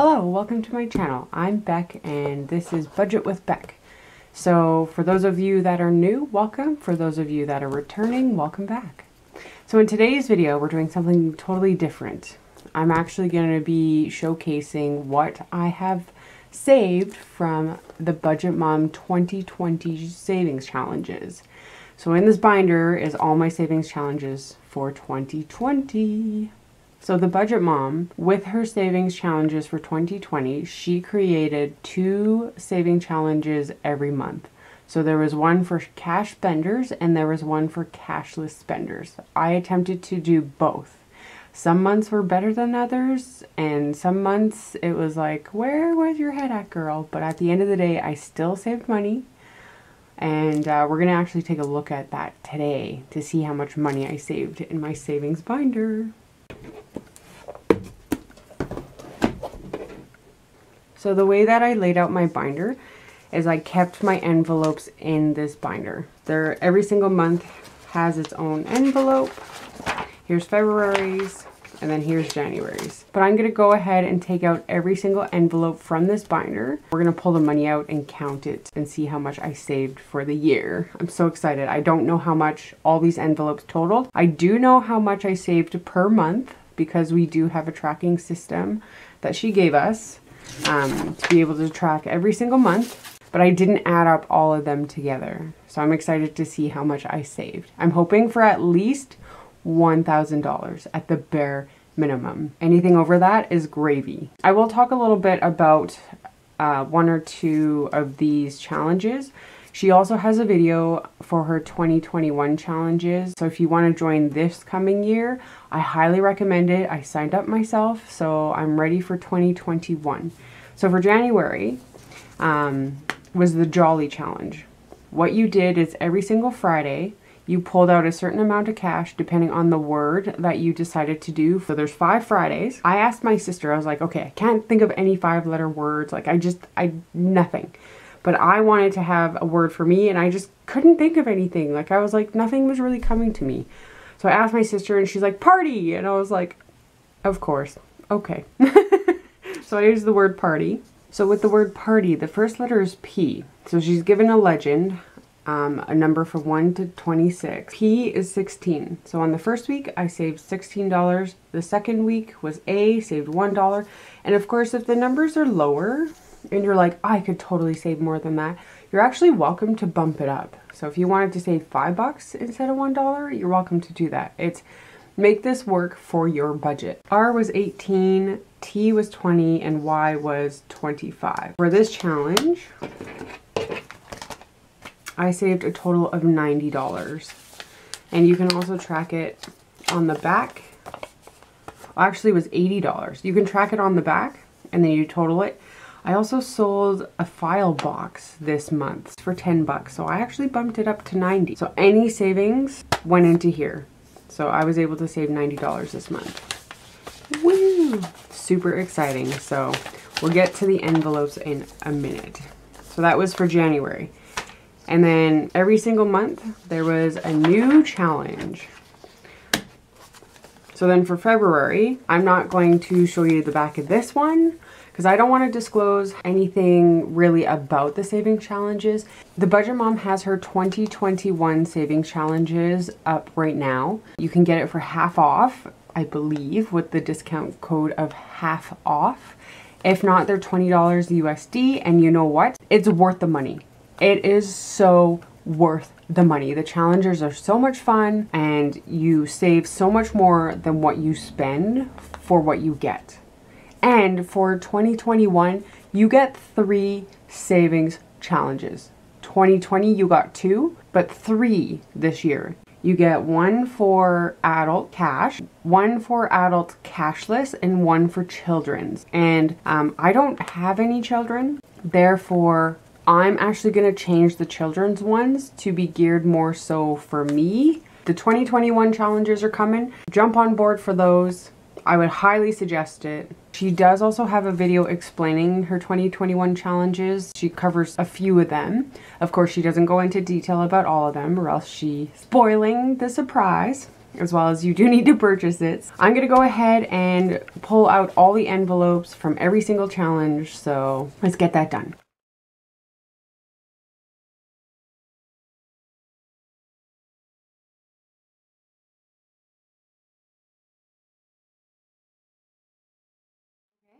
Hello, welcome to my channel. I'm Beck and this is Budget with Beck. So for those of you that are new, welcome. For those of you that are returning, welcome back. So in today's video, we're doing something totally different. I'm actually going to be showcasing what I have saved from the Budget Mom 2020 savings challenges. So in this binder is all my savings challenges for 2020. So the Budget Mom, with her savings challenges for 2020, she created 2 saving challenges every month. So there was one for cash spenders and there was one for cashless spenders. I attempted to do both. Some months were better than others, and some months it was like, where was your head at, girl? But at the end of the day, I still saved money. And we're going to actually take a look at that today to see how much money I saved in my savings binder. So the way that I laid out my binder is I kept my envelopes in this binder. Every single month has its own envelope. Here's February's, and then here's January's. But I'm gonna go ahead and take out every single envelope from this binder. We're gonna pull the money out and count it and see how much I saved for the year. I'm so excited. I don't know how much all these envelopes totaled. I do know how much I saved per month because we do have a tracking system that she gave us to be able to track every single month, but I didn't add up all of them together. So I'm excited to see how much I saved. I'm hoping for at least $1,000 at the bare minimum. Anything over that is gravy. I will talk a little bit about 1 or 2 of these challenges. She also has a video for her 2021 challenges. So if you want to join this coming year, I highly recommend it. I signed up myself, so I'm ready for 2021. So for January was the Jolly Challenge. What you did is every single Friday, you pulled out a certain amount of cash depending on the word that you decided to do. So there's 5 Fridays. I asked my sister, I was like, okay, I can't think of any 5-letter words. Like nothing. But I wanted to have a word for me and I just couldn't think of anything. Like I was like, nothing was really coming to me. So I asked my sister and she's like, party. And I was like, of course. Okay. So I used the word party. So with the word party, the first letter is P. So she's given a legend. A number from 1 to 26. P is 16. So on the first week, I saved $16. The second week was A, saved $1. And of course, if the numbers are lower and you're like, I could totally save more than that, you're actually welcome to bump it up. So if you wanted to save $5 instead of $1, you're welcome to do that. It's make this work for your budget. R was 18, T was 20, and Y was 25. For this challenge, I saved a total of $90. And you can also track it on the back. Actually, it was $80. You can track it on the back and then you total it. I also sold a file box this month for 10 bucks. So I actually bumped it up to 90. So any savings went into here. So I was able to save $90 this month. Woo! Super exciting. So we'll get to the envelopes in a minute. So that was for January. And then every single month, there was a new challenge. So then for February, I'm not going to show you the back of this one because I don't want to disclose anything really about the saving challenges. The Budget Mom has her 2021 saving challenges up right now. You can get it for half off, I believe, with the discount code of half off. If not, they're $20 USD, and you know what? It's worth the money. It is so worth the money. The challenges are so much fun and you save so much more than what you spend for what you get. And for 2021, you get 3 savings challenges. 2020, you got 2, but 3 this year. You get 1 for adult cash, 1 for adult cashless, and 1 for children's. And I don't have any children, therefore I'm actually going to change the children's ones to be geared more so for me. The 2021 challenges are coming. Jump on board for those. I would highly suggest it. She does also have a video explaining her 2021 challenges. She covers a few of them. Of course, she doesn't go into detail about all of them or else she's spoiling the surprise. as well as you do need to purchase it. I'm gonna go ahead and pull out all the envelopes from every single challenge, so let's get that done.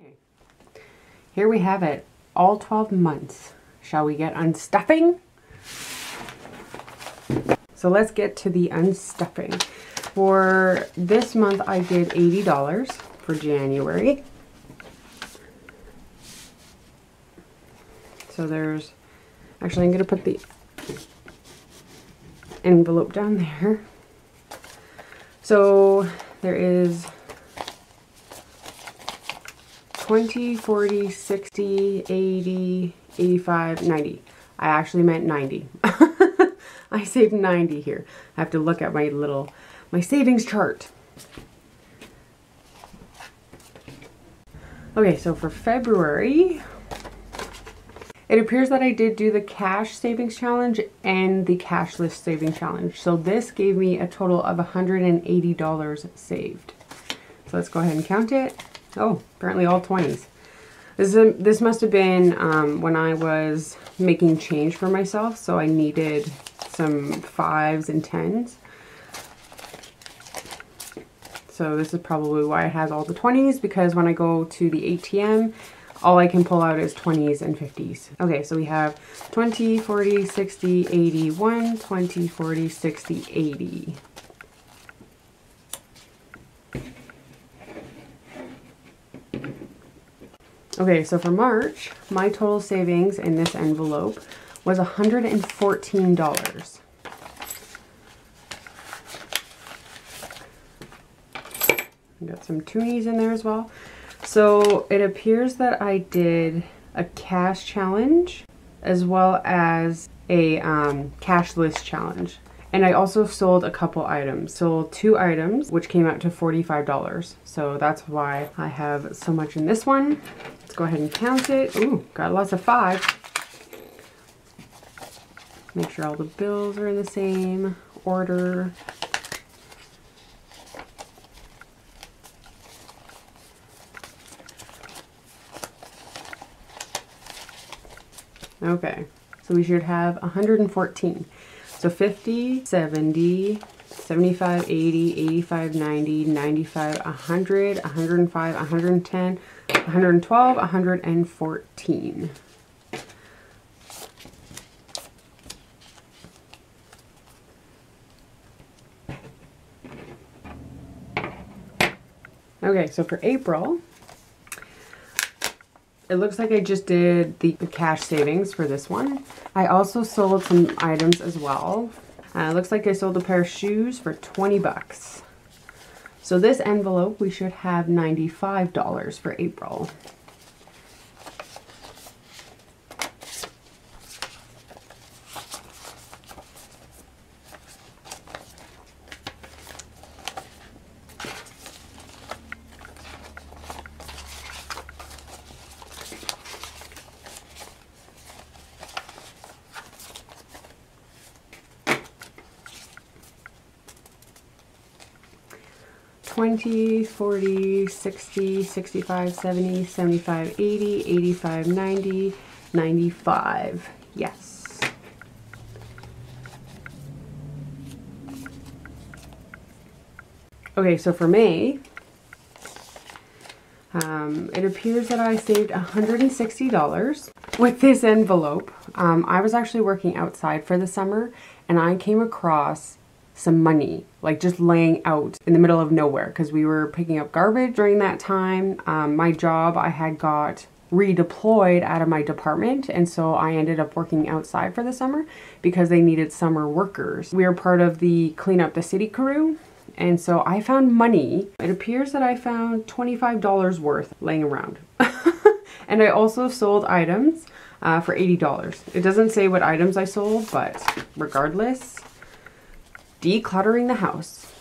Okay. Here we have it, all 12 months. Shall we get unstuffing? So let's get to the unstuffing. For this month, I did $80 for January. So there's, actually I'm gonna put the envelope down there. So there is 20, 40, 60, 80, 85, 90. I actually meant 90. I saved 90 here. I have to look at my savings chart. Okay, so for February, it appears that I did do the cash savings challenge and the cashless savings challenge. So this gave me a total of $180 saved. So let's go ahead and count it. Oh, apparently all 20s. This must have been when I was making change for myself, so I needed some 5s and 10s. So this is probably why it has all the 20s, because when I go to the ATM, all I can pull out is 20s and 50s. Okay, so we have 20, 40, 60, 80, 1, 20, 40, 60, 80. Okay, so for March, my total savings in this envelope was $114. Got some toonies in there as well. So it appears that I did a cash challenge as well as a cashless challenge. And I also sold a couple items. Sold 2 items, which came out to $45. So that's why I have so much in this one. Let's go ahead and count it. Ooh, got lots of 5. Make sure all the bills are in the same order. Okay, so we should have 114. So 50, 70, 75, 80, 85, 90, 95, 100, 105, 110, 112, 114. Okay, so for April, it looks like I just did the cash savings for this one. I also sold some items as well. It looks like I sold a pair of shoes for 20 bucks. So this envelope, we should have $95 for April. $20, $40, $60, $65, $70, $75, $80, $85, $90, $95. Yes. Okay, so for May, it appears that I saved $160 with this envelope. I was actually working outside for the summer, and I came across some money, like just laying out in the middle of nowhere, because we were picking up garbage during that time. My job, I had got redeployed out of my department, and so I ended up working outside for the summer because they needed summer workers. We were part of the Clean Up the City crew, and so I found money. It appears that I found $25 worth laying around. And I also sold items for $80. It doesn't say what items I sold, but regardless, decluttering the house.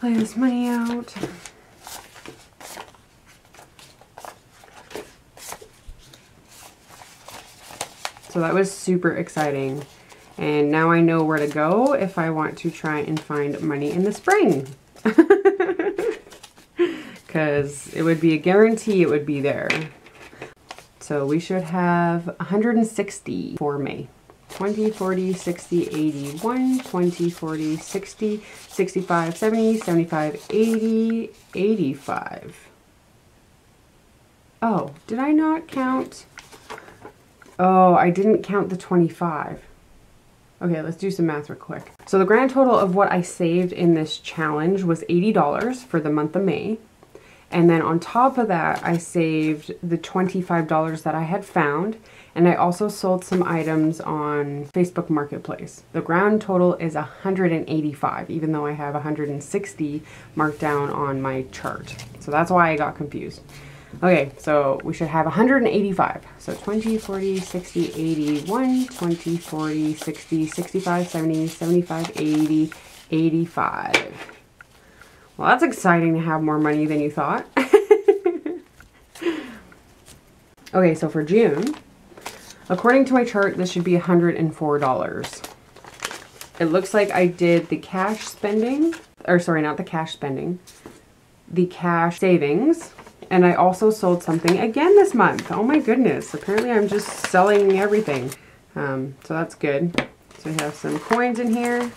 Lay this money out. So that was super exciting. And now I know where to go if I want to try and find money in the spring. Because it would be a guarantee it would be there. So we should have 160 for May. 20, 40, 60, 81, 20, 40, 60, 65, 70, 75, 80, 85. Oh, did I not count? Oh, I didn't count the 25. Okay, let's do some math real quick. So the grand total of what I saved in this challenge was $80 for the month of May. And then on top of that, I saved the $25 that I had found. And I also sold some items on Facebook Marketplace. The grand total is 185, even though I have 160 marked down on my chart. So that's why I got confused. Okay, so we should have 185. So 20, 40, 60, 81, 20, 40, 60, 65, 70, 75, 80, 85. Well, that's exciting to have more money than you thought. Okay, so for June, according to my chart, this should be $104. It looks like I did the cash spending, or sorry, not the cash spending, the cash savings. And I also sold something again this month. Oh my goodness. Apparently I'm just selling everything. So that's good. So we have some coins in here.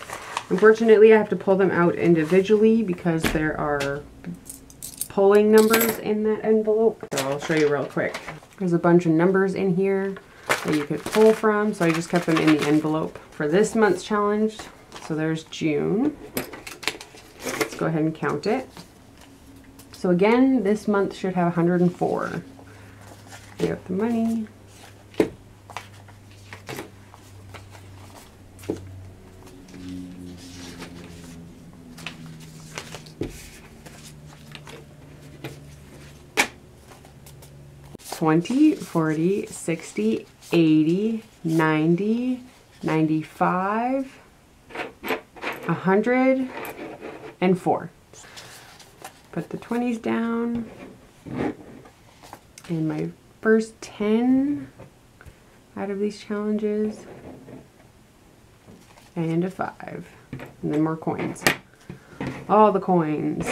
Unfortunately, I have to pull them out individually because there are pulling numbers in that envelope. So I'll show you real quick. There's a bunch of numbers in here that you could pull from. So I just kept them in the envelope for this month's challenge. So there's June. Let's go ahead and count it. So again, this month should have 104. We have the money. $20, $40, $60, $80, $90, $95, $104. Put the 20s down, and my first 10 out of these challenges, and a 5, and then more coins. All the coins.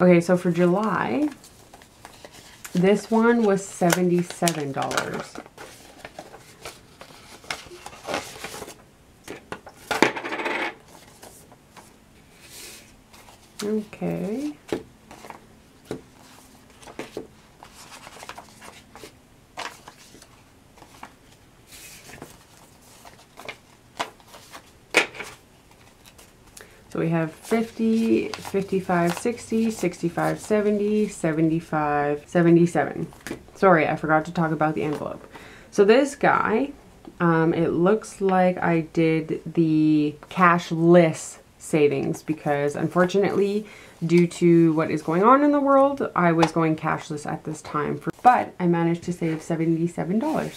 Okay, so for July, this one was $77. Okay. So we have 50, 55, 60, 65, 70, 75, 77. Sorry, I forgot to talk about the envelope. So this guy, it looks like I did the cashless savings because unfortunately, due to what is going on in the world, I was going cashless at this time. But I managed to save $77.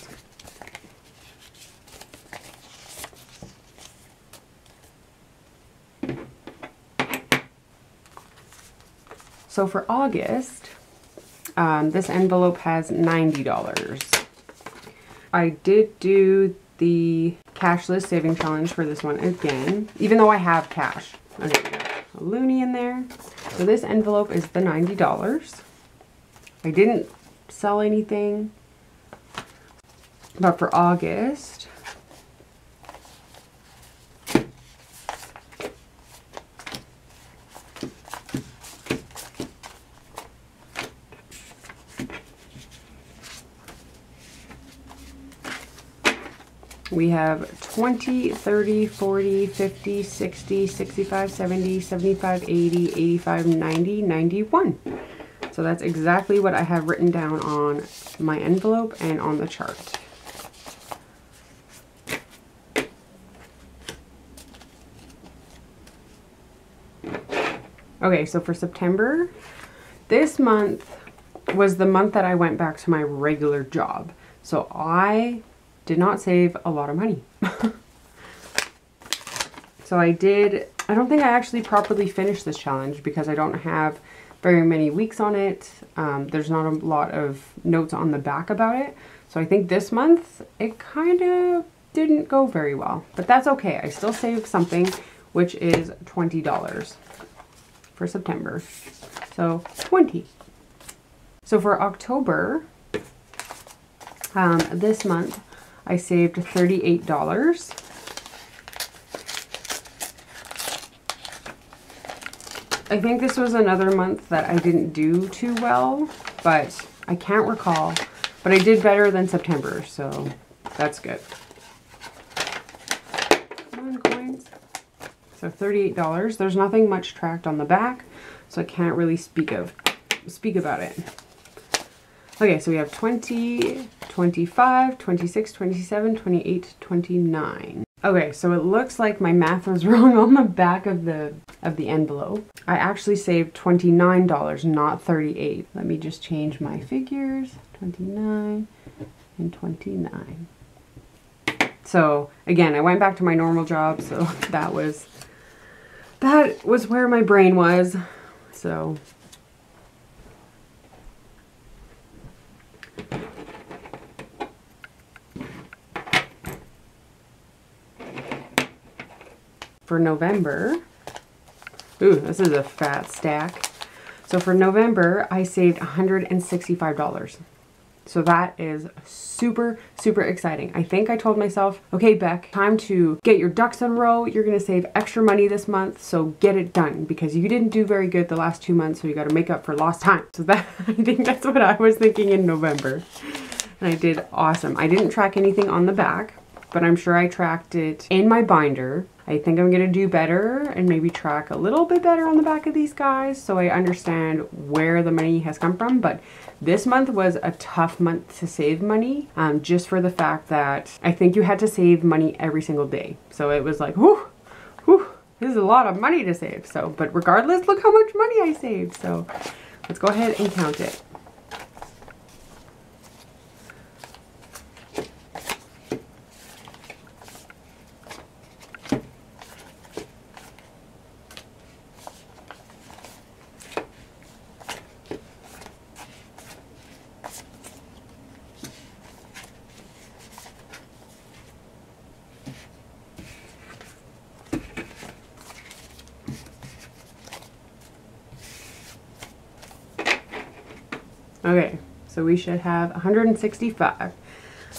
So for August, this envelope has $90. I did do the cashless saving challenge for this one again, even though I have cash. Okay, we got a loonie in there. So this envelope is the $90. I didn't sell anything, but for August, we have 20, 30, 40, 50, 60, 65, 70, 75, 80, 85, 90, 91. So that's exactly what I have written down on my envelope and on the chart. Okay, so for September, this month was the month that I went back to my regular job. So I did not save a lot of money. So I don't think I actually properly finished this challenge because I don't have very many weeks on it. There's not a lot of notes on the back about it. So I think this month it kind of didn't go very well, but that's okay. I still saved something, which is $20 for September. So 20. So for October, this month I saved $38. I think this was another month that I didn't do too well, but I can't recall. But I did better than September, so that's good. Come on, coins. So $38. There's nothing much tracked on the back, so I can't really speak about it. Okay, so we have 20, 25, 26, 27, 28, 29. Okay, so it looks like my math was wrong on the back of the envelope. I actually saved $29, not $38. Let me just change my figures. 29 and 29. So again, I went back to my normal job, so that was where my brain was. So for November, ooh, this is a fat stack. So for November, I saved $165. So that is super, super exciting. I think I told myself, okay, Beck, time to get your ducks in a row. You're gonna save extra money this month, so get it done, because you didn't do very good the last 2 months, so you gotta make up for lost time. So that, I think that's what I was thinking in November. And I did awesome. I didn't track anything on the back, but I'm sure I tracked it in my binder. I think I'm gonna do better and maybe track a little bit better on the back of these guys so I understand where the money has come from. But this month was a tough month to save money, just for the fact that I think you had to save money every single day. So it was like, whew, whew, this is a lot of money to save. So, but regardless, look how much money I saved. So let's go ahead and count it. Okay, so we should have 165.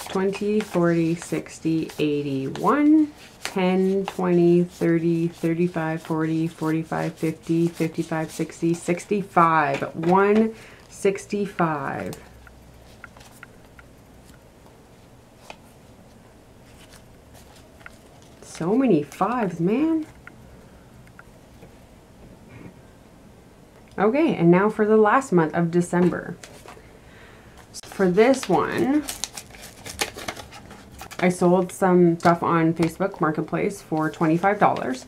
20, 40, 60, 80, 1, 10, 20, 30, 35, 40, 45, 50, 55, 60, 65. 165. So many fives, man. Okay, and now for the last month of December. For this one, I sold some stuff on Facebook Marketplace for $25.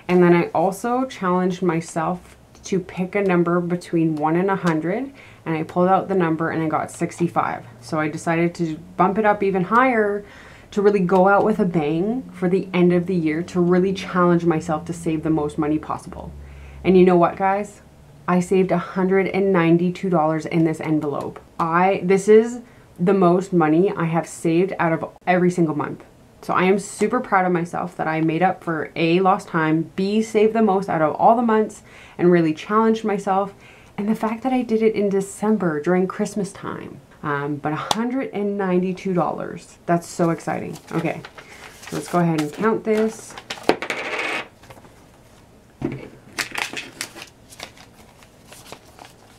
And then I also challenged myself to pick a number between 1 and 100. And I pulled out the number and I got 65. So I decided to bump it up even higher to really go out with a bang for the end of the year, to really challenge myself to save the most money possible. And you know what, guys? I saved $192 in this envelope. This is the most money I have saved out of every single month. So I am super proud of myself that I made up for A, lost time, B, saved the most out of all the months and really challenged myself. And the fact that I did it in December during Christmas time. But $192, that's so exciting. Okay, so let's go ahead and count this.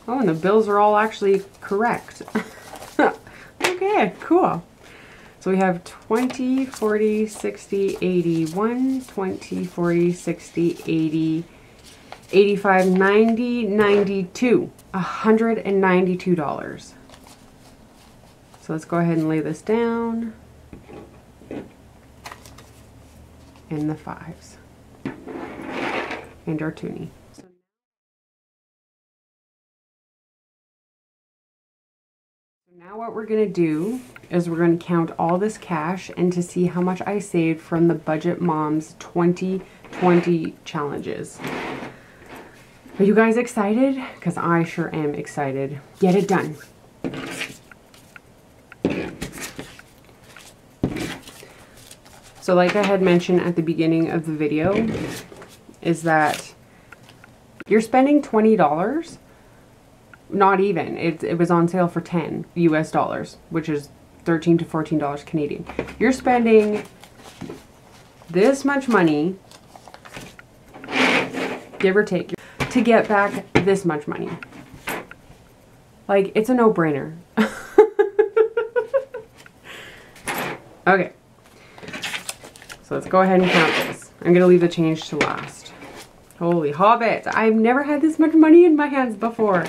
Oh, and the bills are all actually correct. Okay, cool. So we have 20, 40, 60, 80, 1, 20, 40, 60, 80, 85, 90, 92. $192. So let's go ahead and lay this down. And the fives. And our toonie. Now what we're going to do is we're going to count all this cash and to see how much I saved from the Budget Moms 2020 challenges. Are you guys excited? Because I sure am excited. Get it done. So like I had mentioned at the beginning of the video, is that you're spending $20. Not even. It was on sale for $10 US, which is $13 to $14 Canadian. You're spending this much money, give or take, to get back this much money. Like, it's a no-brainer. Okay. So let's go ahead and count this. I'm gonna leave the change to last. Holy hobbit! I've never had this much money in my hands before.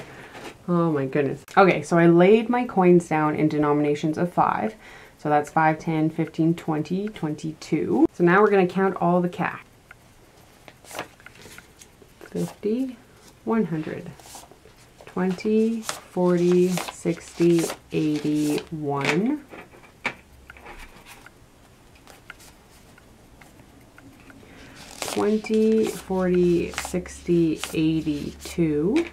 Oh my goodness. Okay, so I laid my coins down in denominations of 5. So that's 5, 10, 15, 20, 22. So now we're gonna count all the cash. 50, 100, 20, 40, 60, 80, 1. 20, 40, 60, 80, 2.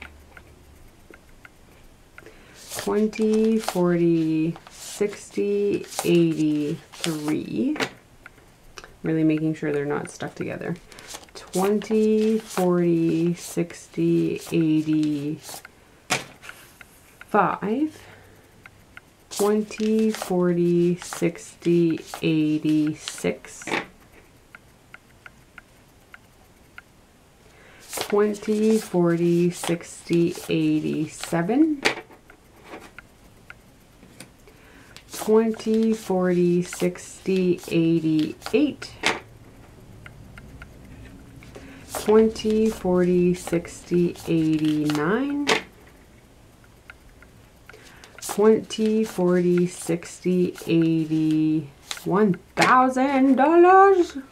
20, 40, 60, 80, 3. Really making sure they're not stuck together. 20, 40, 60, 80, 5. 20, 40, 60, 80, 6. 20, 40, 60, 80, 7. 20, 40, 60, 80, 8. 20, 40, 60, 89. 20, 40, 60, 80, $1,000.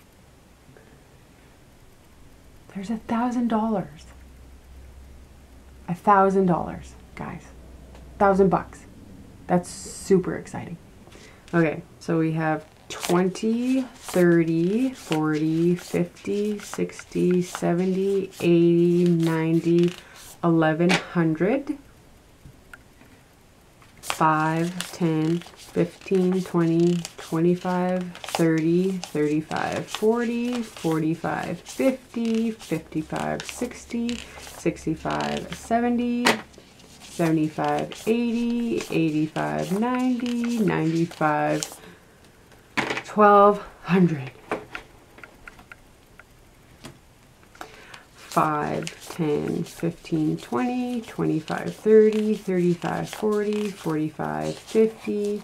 There's $1,000. $1,000, guys. $1,000. That's super exciting. Okay, so we have 20, 30, 40, 50, 60, 70, 80, 90, 1100. 5, 10, 15, 20, 25, 30, 35, 40, 45, 50, 55, 60, 65, 70, 75, 80, 85, 90, 95, 1200. 5, 10, 15, 20, 25, 30, 35, 40, 45, 50,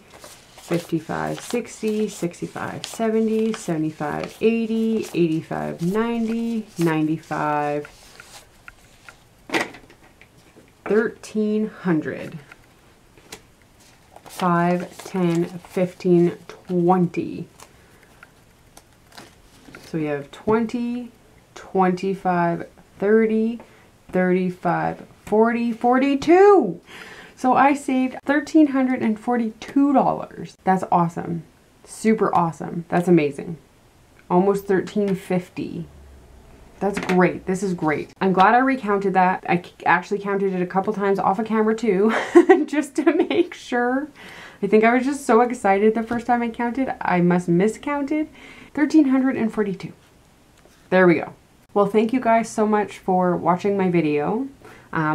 55, 60, 65, 70, 75, 80, 85, 90, 95, 1300. 5, 10, 15, 20. So we have 20, 25, 30, 35, 40, 42. So I saved $1,342. That's awesome. Super awesome. That's amazing. Almost $1,350. That's great. This is great. I'm glad I recounted that. I actually counted it a couple times off of camera too, just to make sure. I think I was just so excited the first time I counted. I must miscounted. 1,342. There we go. Well, thank you guys so much for watching my video.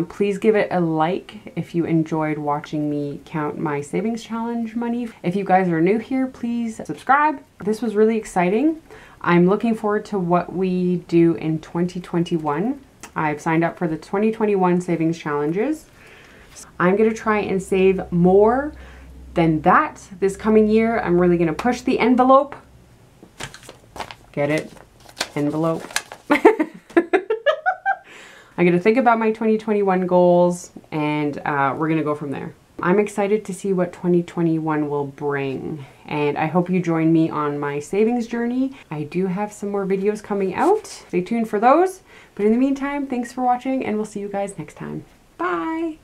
Please give it a like if you enjoyed watching me count my savings challenge money. If you guys are new here, please subscribe. This was really exciting. I'm looking forward to what we do in 2021. I've signed up for the 2021 savings challenges. I'm gonna try and save more than that this coming year. I'm really gonna push the envelope. Get it? Envelope. I'm going to think about my 2021 goals and we're going to go from there. I'm excited to see what 2021 will bring, and I hope you join me on my savings journey. I do have some more videos coming out. Stay tuned for those. But in the meantime, thanks for watching and we'll see you guys next time. Bye!